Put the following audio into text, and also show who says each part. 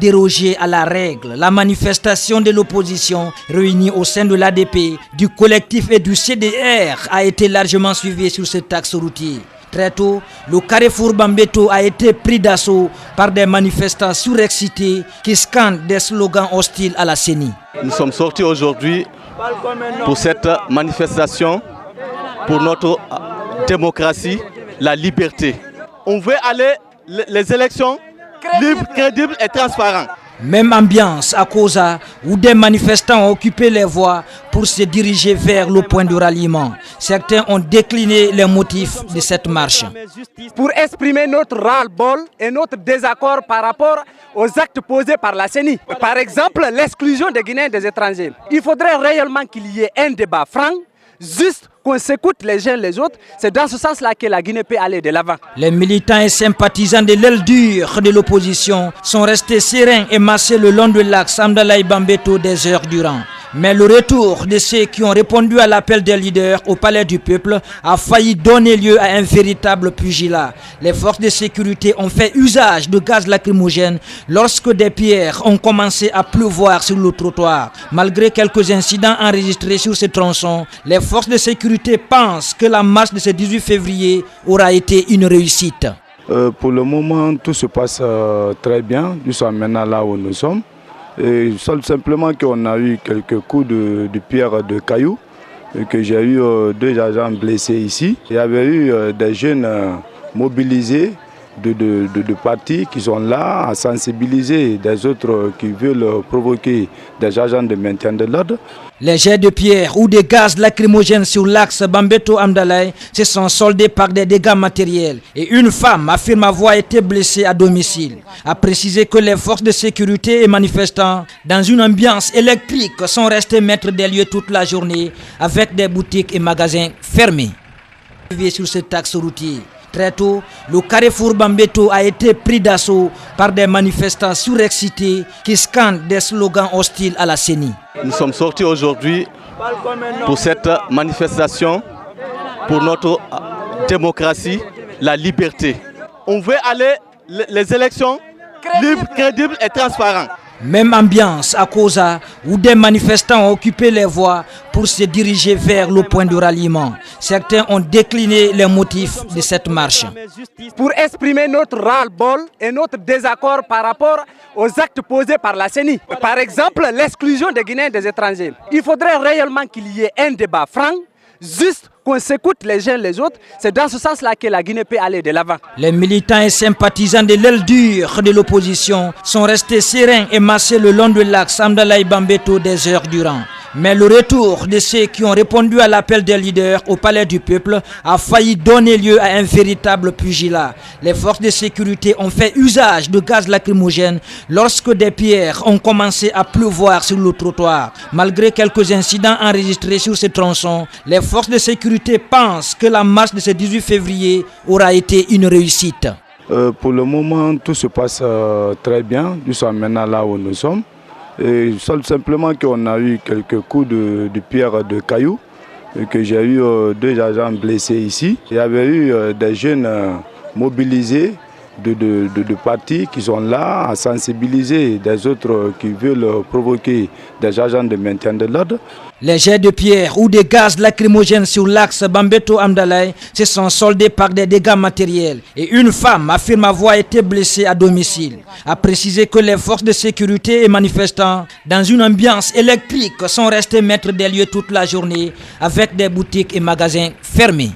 Speaker 1: Déroger à la règle, la manifestation de l'opposition réunie au sein de l'ADP, du collectif et du CDR a été largement suivie sur cet axe routier. Très tôt, le carrefour Bambeto a été pris d'assaut par des manifestants surexcités qui scandent des slogans hostiles à la CENI.
Speaker 2: Nous sommes sortis aujourd'hui pour cette manifestation, pour notre démocratie, la liberté. On veut aller les élections libres, crédibles et transparentes.
Speaker 1: Même ambiance à Kosa, où des manifestants ont occupé les voies pour se diriger vers le point de ralliement. Certains ont décliné les motifs de cette marche.
Speaker 3: Pour exprimer notre ras-le-bol et notre désaccord par rapport aux actes posés par la CENI. Par exemple, l'exclusion des Guinéens des étrangers. Il faudrait réellement qu'il y ait un débat franc, juste qu'on s'écoute les uns les autres. C'est dans ce sens-là que la Guinée peut aller de l'avant.
Speaker 1: Les militants et sympathisants de l'aile dure de l'opposition sont restés sereins et massés le long de l'axe Amdalaï Bambeto des heures durant. Mais le retour de ceux qui ont répondu à l'appel des leaders au palais du peuple a failli donner lieu à un véritable pugilat. Les forces de sécurité ont fait usage de gaz lacrymogène lorsque des pierres ont commencé à pleuvoir sur le trottoir. Malgré quelques incidents enregistrés sur ce tronçon, les forces de sécurité pensent que la marche de ce 18 février aura été une réussite.
Speaker 4: Pour le moment, tout se passe très bien. Nous sommes maintenant là où nous sommes. Et simplement qu'on a eu quelques coups de pierre de cailloux, et que j'ai eu 2 agents blessés ici. Il y avait eu des jeunes mobilisés de partis qui sont là à sensibiliser des autres qui veulent provoquer des agents de maintien de l'ordre.
Speaker 1: Les jets de pierre ou des gaz lacrymogènes sur l'axe Bambeto-Amdalaï se sont soldés par des dégâts matériels et une femme affirme avoir été blessée à domicile. A précisé que les forces de sécurité et manifestants, dans une ambiance électrique, sont restés maîtres des lieux toute la journée avec des boutiques et magasins fermés. Sur cet axe routier. Très tôt, le carrefour Bambeto a été pris d'assaut par des manifestants surexcités qui scandent des slogans hostiles à la CENI.
Speaker 2: Nous sommes sortis aujourd'hui pour cette manifestation, pour notre démocratie, la liberté. On veut aller les élections libres, crédibles et transparentes.
Speaker 1: Même ambiance à Kosa, où des manifestants ont occupé les voies pour se diriger vers le point de ralliement. Certains ont décliné les motifs de cette marche.
Speaker 3: Pour exprimer notre ras-le-bol et notre désaccord par rapport aux actes posés par la CENI. Par exemple, l'exclusion des Guinéens des étrangers. Il faudrait réellement qu'il y ait un débat franc, juste qu'on s'écoute les uns les autres. C'est dans ce sens-là que la Guinée peut aller de l'avant.
Speaker 1: Les militants et sympathisants de l'aile dure de l'opposition sont restés sereins et massés le long de l'axe Amdalaï Bambeto des heures durant. Mais le retour de ceux qui ont répondu à l'appel des leaders au palais du peuple a failli donner lieu à un véritable pugilat. Les forces de sécurité ont fait usage de gaz lacrymogène lorsque des pierres ont commencé à pleuvoir sur le trottoir. Malgré quelques incidents enregistrés sur ce tronçon, les forces de sécurité pensent que la marche de ce 18 février aura été une réussite.
Speaker 4: Pour le moment, tout se passe très bien. Nous sommes maintenant là où nous sommes. Et simplement qu'on a eu quelques coups de pierre de cailloux, et que j'ai eu 2 agents blessés ici. Il y avait eu des jeunes mobilisés de partis qui sont là à sensibiliser des autres qui veulent provoquer des agents de maintien de l'ordre.
Speaker 1: Les jets de pierre ou des gaz lacrymogènes sur l'axe Bambeto-Amdalaï se sont soldés par des dégâts matériels et une femme affirme avoir été blessée à domicile. A précisé que les forces de sécurité et manifestants, dans une ambiance électrique, sont restés maîtres des lieux toute la journée avec des boutiques et magasins fermés.